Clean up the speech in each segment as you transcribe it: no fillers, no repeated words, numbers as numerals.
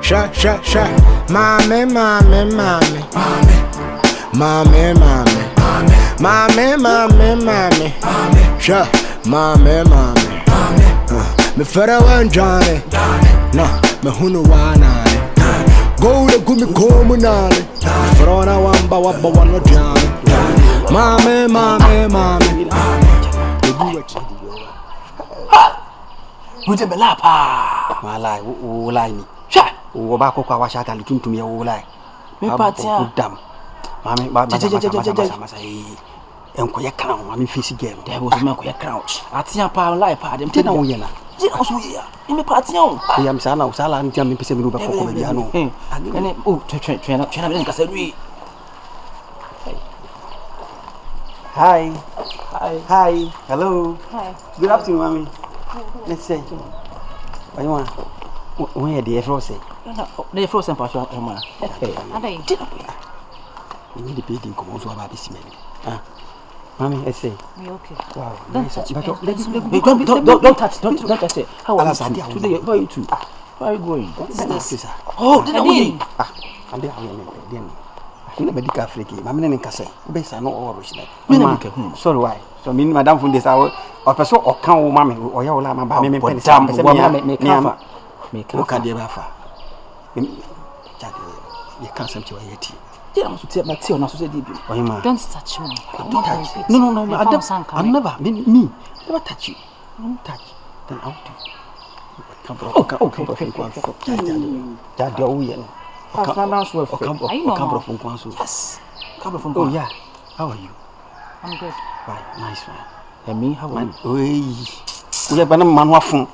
Sha, mommy, mommy, mommy, mommy, mommy, mommy, mommy, mommy, sha, mommy, mommy, me fera wan Johnny, no, me hunu wanani, go to gumi komunali, frona wamba wabba wana Johnny, mommy, mommy, mommy, Muje belapa, malai, ulai ni. Sha, ubako kwa washata lituntum ya ulai. Me patia. Udam. Mami, masa enko ya crown, mami face game. There was me enko ya crown. Atia pa ulai pa dem tena wo yena. Jina oso ya. Me patia o. Ya msala usala ntia me pese me ba kokko be ano. Ene o twena be nkasa dui. Hi. Hi. Hello. Hi. Good afternoon, mommy. Let's say. Why you want? When the frozen? The frozen part of my. Hey. You need the building come also about this man. Mommy, let's say. We okay. Wow. Don't touch it. Don't touch it. How are you today? Where are you to? Where are you going? What's this? Oh, I'm there. I'm not medical freaky. My name is Kase. Best I know all original. Sorry, why? So, me, Madame from this hour, or person or count, mammy, or your lama, me, me, look at the buffer. You can't send you a yeti. Yeah, to take my tea on us. Don't touch me. Don't touch. No, I'm never, me, never touch you. Don't touch. Then I'll do. Yes. Oh, yeah. How are you? I'm good. Right, nice one. And me, how are you? We have a man waffle.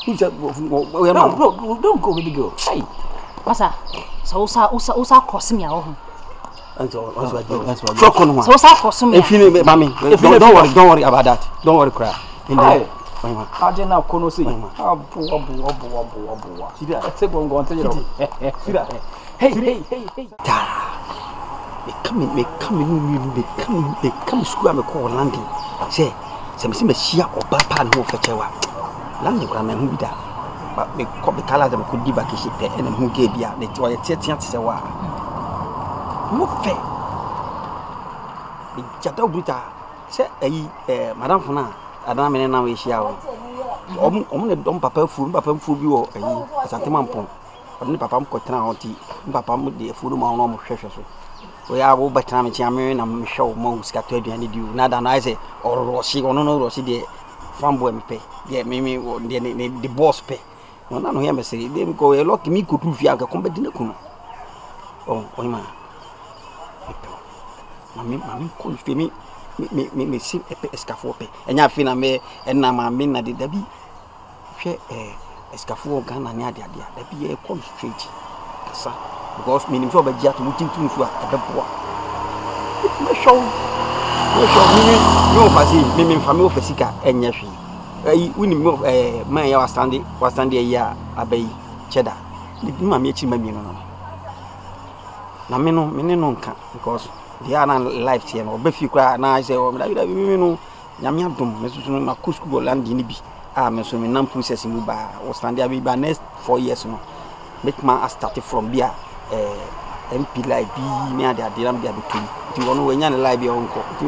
Don't go with the girl. Hey, Masa, so cross me out. That's what So cross me. If you mammy, don't worry about that. Don't worry, cry. I didn't know Kono see. Hey. They come school and call landing. Say, some share or bapan who fetch a landing grammar who be that. But me copy colors and could give a kiss and who gave ya the 30th a while. What fair? The Jado Brita said, Madame Fona, Adam and now is shower. Only don't papa food you or a Santimampon. Only Papa Cotan or tea, Papa with the food among treasures. We are over time and I'm sure most scattered and you not an I say or Rossi or no Rossi the farm boy pay. Yeah, maybe the boss pay. No, none of him say them go a lot me could prove Yaga combat in the Kuno. Oh, my. Mammy calls to me see a scaffold and I feel I may and now my men at the Debbie. Share a scaffold gun and yadia, there be a call straight. Because meaning so by jet looking to at the poor. No show, no fancy, meaning family Fessica and Yashi. We move a man was standing a year, a bay, cheddar. The mammy chimamino. Namino, Minino can't because they are not life here or Buffy cry and I say, oh, Yamiam, Mrs. Makusco land in Nibi. I'm assuming non processing Muba or standing by next 4 years. Make my started from beer. MP like be near the Adiram between. You want to win a library uncle. You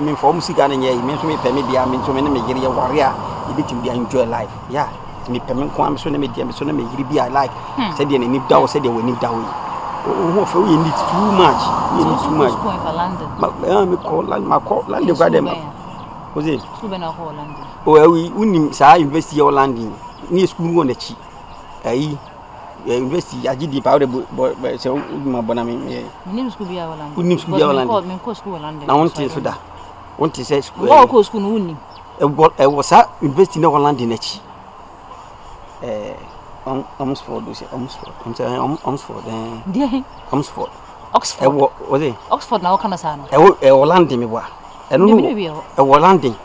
mean for music and ye, means me permit the army to many Nigeria warrior. You did him enjoy life. Yeah, to me permit quam so many so many be I like. Said you need down, said you will need down. Oh, for you need too much. You need too much. Going for London. Me call my call London by them. Was it? London. Oh, we wouldn't say invest your landing. Near school on the cheap. University, I did the powder, but so my bonami. Names could be our land. Good names could be our land. I want to say that. Want to say school. What was school? I was investing in our land in it. Oxford, I'm saying Oxford. Oxford. Oxford. Was it? Oxford now, Canasano. I will land in me. I don't know. I will landing.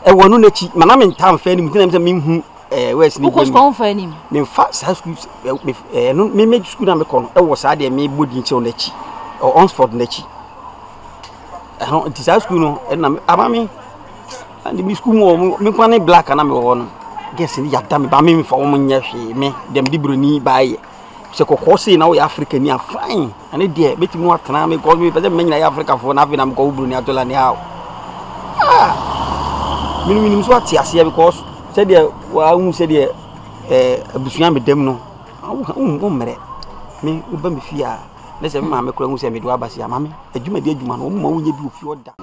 I will know that my name in town, fairly with them. Where's the going for him? In fact, me made school and call. I was I me wood in Chonechi or Oxford Nechi. I don't desire school and I'm and the school me black and I'm on guessing ya damn by me for woman yashi me them dibruni by se kokko sei na wo Africa ni afan ane de betimi no atena me go me pese me nyina Africa fo na na me go buru ni atola ni how minimum so ati ase because say de wa hu say de abusuan medam no wo mere me wo ba me fia na say ma me kura hu say me do abasi amame adwuma de adwuma no wo ma wo nya bi ofi oda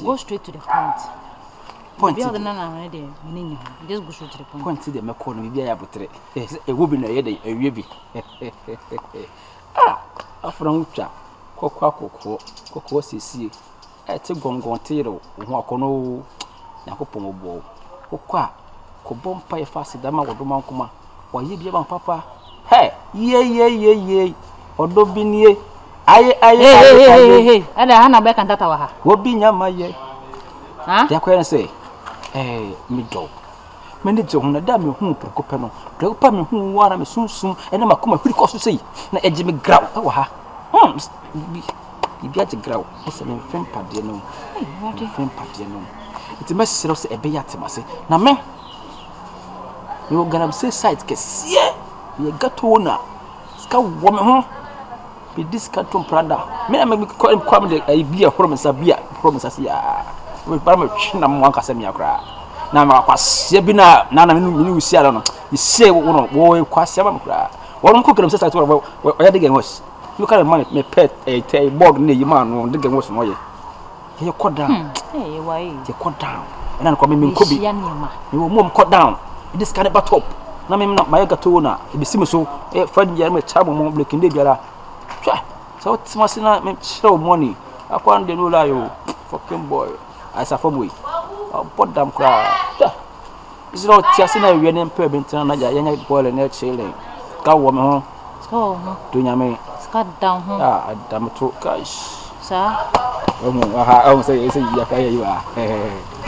go straight to the point be other nana na de menin just go straight to the point de me call no bia ya botre e wo bi na ye de awie bi afra hutwa kokko sisi te gongon tiro ho akono yakopon obo kokwa ko bompa e fast dama wodoma nkoma waye bia ban papa he ye odo bi nie aye ada hana be kan tata wa ha wo bi nyama ye ha ya ko say mi do me ne je ho na da me hu prokopɛ no prokopɛ me hu wara me sunsun ene makoma huri ko so sei na eje me graw e wa ha bibia je graw o se me fem pade no fem pade no it me sero se ebe ya temase na me yo ganam se site ke sie ye gato na ska wo me ho be discount prada me na me ko me de bia promise bia se ya we para me twina mo anka se me akra na ma kwasia bi na me usi ala no ise wo no wo kwasia ma kra wo ko ganam se site wo ya de gen was you carry money me pet a board na yima no de gen was no ye ye ko down why ye ko down na ko me ko bi ya niema me wo mo ko down this kind of top na me na my gato na e bisi me so friend ya me chabo mo break ndi biara twa so timasi na me show money akwan de no la yo fucking boy as a family put them cry is not tiasi na we ne mpe bentina na ja yanya boy na chile ka wo me ho so do nyame cut down ho adam to guys sir say ya ka you are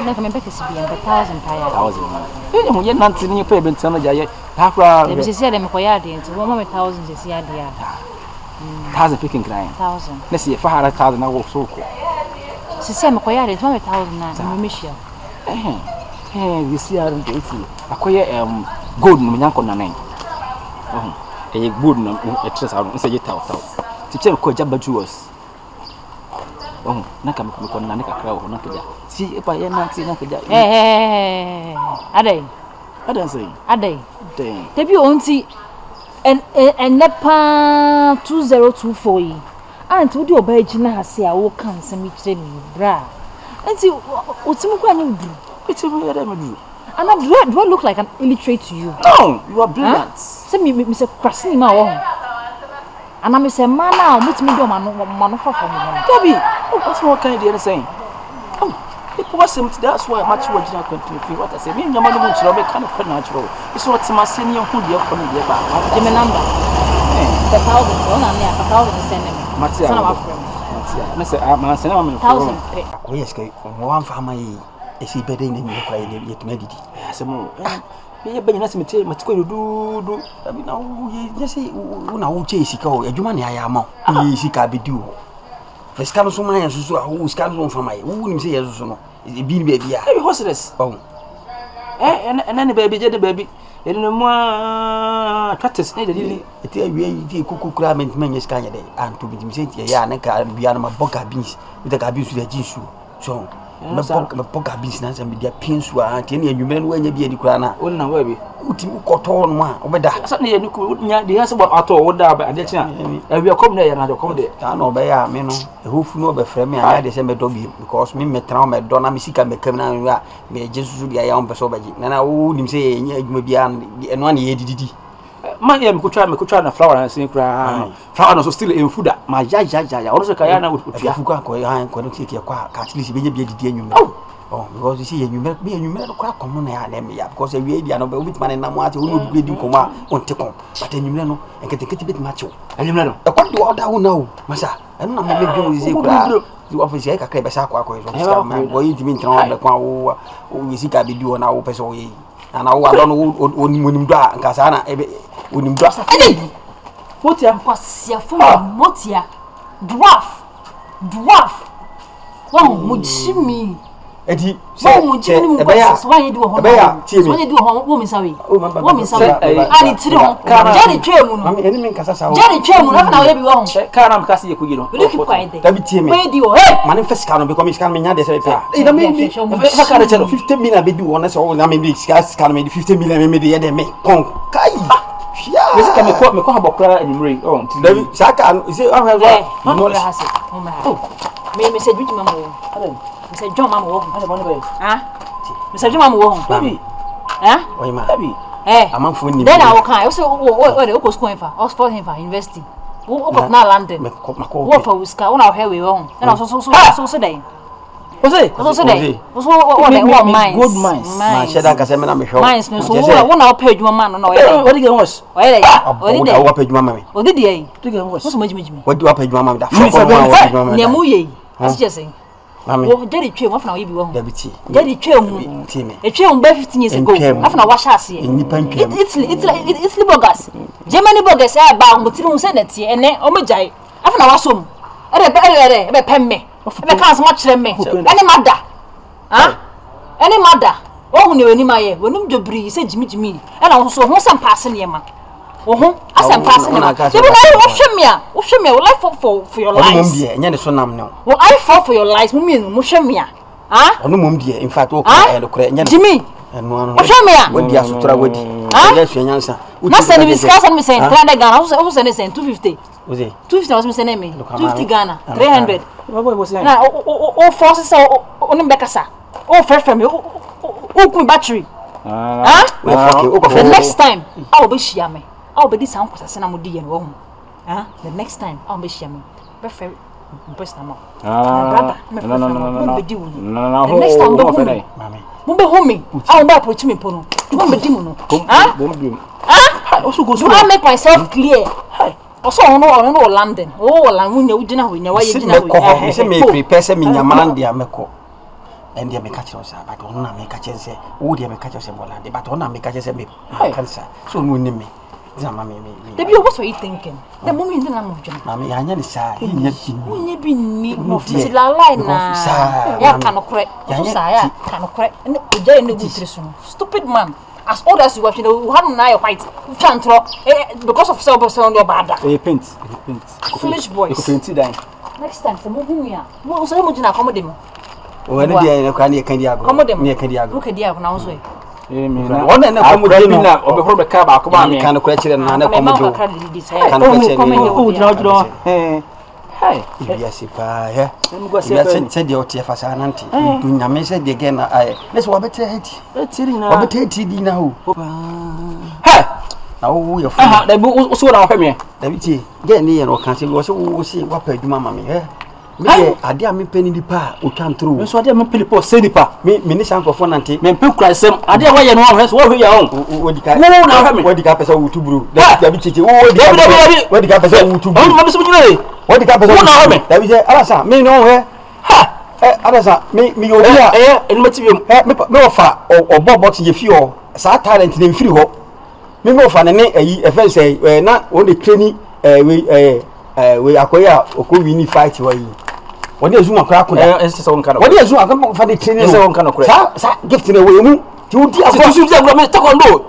na ka me peke si bien 1000 tire 1000 mo ye nanti ni pe bentina na ja ye akra dem se se dem ko ya de nti wo ma me 1000 se ya de 1000 picking crying 1000 let's see 500,000 na wo so ko se se me ko ya de 1000 na me shia this year akoye gold no nyanko na nan gold no etres aru nse yeta taw tiche ko jaba jewels na kam ko na ne kakra wo na kaja si e pa ye nanti na kaja adai say adai tebi onti en nepa 2024 yi anti wo di oba gina hase a wo kan se mi kire mi bra anti otimu kwa nya udru itimu ya dem du and do I look like an illiterate to you? No, you are brilliant. Say me say krasni ma wo. And I say man now mutimi do man fa for me. Debbie, what's more kind of saying? It was that's why much work you continue what I say. Me nyama no nchiro be kind of natural. It's what my senior who dey come dey ba. Give me number. The 1000 on am here 1000 send me. Matia. Sana ma friend. Matia. Me say man send am 1000 pay. Ko yes kai mo wan fa ma yi esi bede ni mi kwa ye tuma didi asemo me ye banyina semete matiko dudu abi na wo ye say una wo che sika o adwuma ne aya ma ye sika bedi o fiska no so man susu a wo sika no fa ma ye wo nim say ye susu no e bi ni ba bia e hostess oh ne baby je de baby e no mo atwates ne de dili eti awie yi ti kuku kura ment man ye sika nya de anto bi dim say ti ya na ka bia na ma boga beans with the beans with the jinsu so me poka business and media pinsu a tie ne anwumere no wanya bi adi kura na wonna wa bi uti ukoto no a obeda sa ne yani ku nya de hase bo ato wo da ba ade chia awi akom na ya na de kom de ta no be ya me no ehofu no be frɛ me anya de se me do bi because me metra me do na me sika me kam na a me jesusu dia ya on pɛ so baji na wo nim se ye nya adwuma bia eno an ye dididi man ya me kutwa na flower na sin kura flower no so still in food ma ya ono so ka ya na utua fuku akọ ya ko no tie kwa ka at least be nya bia didi anwum oh because you see anwum no kwa kom no na ya na me ya because we dia no be obit man na mo ate ono du edi kom a on te kom but anwum no enkete bit ma chew anwum no e kwa do order wo na o masa eno na me bi wo zi kura the office ya ka kra be sa kwa so office man go yi dimi ntra be kwa wo yesi ka be di wo na wo pese wo yi ana wo adon wo onim do a nka sa na ebe onim do asa motia kwasia fo motia dwarf wa mujimi eti so mo jimi mu ko so wan yi di wo ho so wan yi di wo ho wo mi sawe ani tiri ho jari twa mu no mami eni min kasa sawo jari twa mu na fa na wo bi wo ho ka na mkasi ye kuyi no dabi tie me we di wo hey mani fes ka no be komi ska me nya de se pe e da me fa ka na chelo 50 million be di wo na se wo na me bi ska me 50 million me de ye de me kon kai ya yesi ka me ko habokra animre oh dabi saka se o ha no le hase me se juju mama wo me se John mama wo ah me se John mama wo baby oy ma baby amanfo ni then I will come also wo ko school fa Oxford fa university wo ko na London wo fa uska wo na he we wo na so dey so dey wo mines good mines ma sheda ka se me na me hwo mines no so wo na pa adwuma man no what again was wa pa adwuma ma me o di dey again was so majimi wadi wa pa adwuma ma me da ne mu ye asi say mami wo jadi twa mu afna wo yi bi wo dabi ti jadi twa mu ti me e twa mu ba 15 years ago afna wa sha ase nipa ntwa Italy bogus Germany bogus ba ngotiri mu se na tie ene o mejai afna wa som ebe pemme ebe kan so ma kire me ene mada ene mada o hu ne wani maye wonum dobri se jimi e na so ho sam pass ne ma wo ho asam pass ne ma debi na wo hwemia wo life for your life mom die nya ne so nam ne wo I fall for your life mu mienu mo hwemia onu mom die in fact wo ko e kure nya jimi eno hwemia wadi asutra wadi ya hwe nyansa na se ni discuss me say 300 Ghana wo se ne say 250 oze 250 was me say me 250 Ghana 300 baba was saying na o force so oni mbekasa o frefrem o kun battery the next time I will be share me I will be this uncle say na mo di ye no the next time I will be share me be fair best na mo brother no be di wo the next time be home mami mo be home I will be approach me pono mo be di mo no also go so I make myself clear also ono London London nya ugina ho nya wa ye gina ho se me prepare se me nyamana dia meko and dia me catch us but ono na me catch say wo dia me catch us bolande but ono na me catch say me cancer so no ni me zama me Debi what were you thinking the moment na mo gina mami ya nya ni sa nya nya bi ni ti la line na ya kanokre so sa ya kanokre ne oja ne gutire so stupid man as old as you are, you have now white. You can't throw because of self on your bad. Paint. Foolish boys. Next time, some who we are. What was I going to accommodate? When the idea can you accommodate near Candiago? Look at the house way. One and a or before the car, I can't question and I come Hey, yes, if I said the OTF as an auntie, doing a message again. Let's what better hate now. Now we are the book was what I'll me. David, get near or can't see what paid mamma me. I dare me penny the pa who come through. So I dare me people say the pa. Me for fun auntie. Men pick cry some. I dare why you know has what we are on. What the cap is all to brew. David, what the cap is all to brew. What the cap is all me? That is Alasa, me know where. Ha! Alasa, me over here, and Matium, no far or Bob box if you are talent in free hope. Me no fan a fence say, not only training we acquire or could we need fight away. What is Zuma crack? What is Zuma for the training? Some kind of gift in a way. You talk on board.